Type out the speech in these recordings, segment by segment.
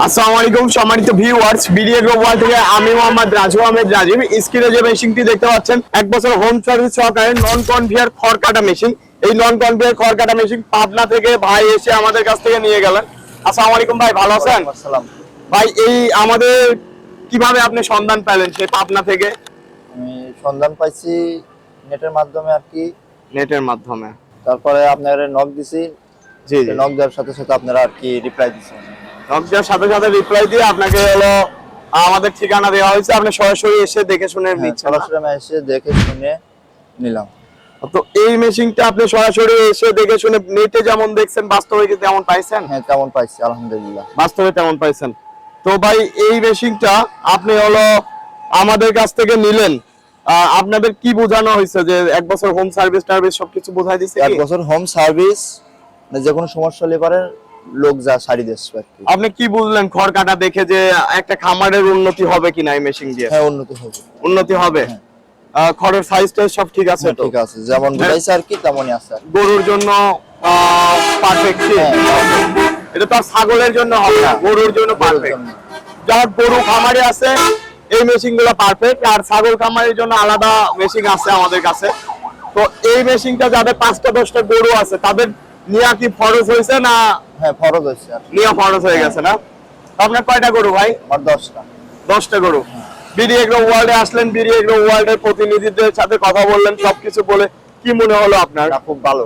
আসসালামু আলাইকুম সম্মানিত ভিউয়ার্স, বিডিএ গ্রুপ ওয়ার্ল্ড থেকে আমি মোহাম্মদ রাজু আহমেদ রাজীব। স্ক্রিনে যে মেশিনটি দেখতে পাচ্ছেন 1 বছর হোম সার্ভিস সহকারে নন কনভেয়ার খড় কাটা মেশিন। এই নন কনভেয়ার খড় কাটা মেশিন পাবনা থেকে ভাই এসে আমাদের কাছ থেকে নিয়ে গেলেন। আসসালামু আলাইকুম ভাই, ভালো আছেন? আসসালাম। ভাই এই আমাদের কিভাবে আপনি সন্ধান পেলেন সেই পাবনা থেকে? আমি সন্ধান পাইছি নেটের মাধ্যমে আর কি। নেটের মাধ্যমে। তারপরে আপনারা নক দিছি, জি জি। নক দেওয়ার সাথে সাথে আপনারা আর কি রিপ্লাই দিছেন। নক দেওয়ার সাথে সাথে রিপ্লাই দিয়ে আপনাকে হলো আমাদের ঠিকানা দেওয়া হয়েছে, আপনি সরাসরি এসে দেখে শুনে নিচ্ছেন। সরাসরি আমি এসে দেখে শুনে নিলাম। তো এই মেশিনটা আপনি সরাসরি এসে দেখে শুনে নেটে যেমন দেখছেন বাস্তবে কি তেমন পাইছেন? হ্যাঁ, তেমন পাইছি আলহামদুলিল্লাহ। বাস্তবে তেমন পাইছেন। তো ভাই এই মেশিনটা আপনি হলো আমাদের কাছ থেকে নিলেন, আপনাদের কি বোঝানো হয়েছে যে 1 বছর হোম সার্ভিস টার্ভিস সবকিছু বোঝাই দিছে? 1 বছর হোম সার্ভিস, যে কোনো সমস্যা হলে পারে লোক যা সারি দেশ আর কি। আপনি কি বুঝলেন খড় কাটা দেখে যে একটা খামারের উন্নতি হবে কিনা এই মেশিন দিয়ে? হ্যাঁ, উন্নতি হবে। উন্নতি হবে। খড়ের সাইজটা সব ঠিক আছে তো? ঠিক আছে, যেমন বুঝাইছে আর কি তেমনই আছে। গরুর জন্য পারফেক্ট। এটা তো আর ছাগলের জন্য হবে না, গরুর জন্য পারফেক্ট। যারা গরু খামারে আছে এই মেশিন গুলো পারফেক্ট, আর ছাগল খামারের জন্য আলাদা মেশিন আছে আমাদের কাছে। তো এই মেশিনটা যাদের 5টা 10টা গরু আছে তাদের নিয়া কি ফরজ হয়েছে না? হ্যাঁ, ফরজ হয়েছে আর কি। নিয়া ফরজ হয়ে গেছে না? আপনার কয়টা গরু ভাই? আর 10টা। 10টা গরু। বিডিএ গ্রো ওয়ার্ল্ডে আসলেন, বিডিএ গ্রো ওয়ার্ল্ডের প্রতিনিধিদের সাথে কথা বললেন, সবকিছু বলে কি মনে হলো আপনার? না, খুব ভালো।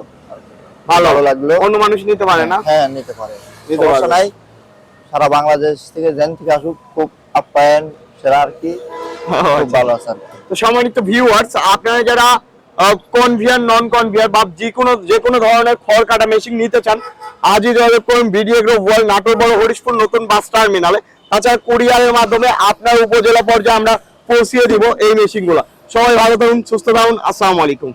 ভালো লাগলো। অন্য মানুষ নিতে পারে না? হ্যাঁ, নিতে পারে, নিতে সমস্যা পারে। নাই। সারা বাংলাদেশ থেকে যেন থেকে আসুক, খুব আপ্যায়ন সেরা আর কি। খুব ভালো আছে আর কি। তো সম্মানিত ভিউয়ার্স, আপনারা যারা কনভিয়ার নন কনভিয়ার বা যে কোনো ধরনের খড় কাটা মেশিন নিতে চান আজই যোগাযোগ করুন বিডিএ গ্রুপ ওয়ার্ল্ড, নাটোর বড় হরিশপুর নতুন বাস টার্মিনালে। তাছাড়া কুরিয়ারের মাধ্যমে আপনার উপজেলা পর্যায়ে আমরা পৌঁছিয়ে দিব এই মেশিনগুলো। সবাই ভালো থাকুন, সুস্থ থাকুন। আসসালামু আলাইকুম।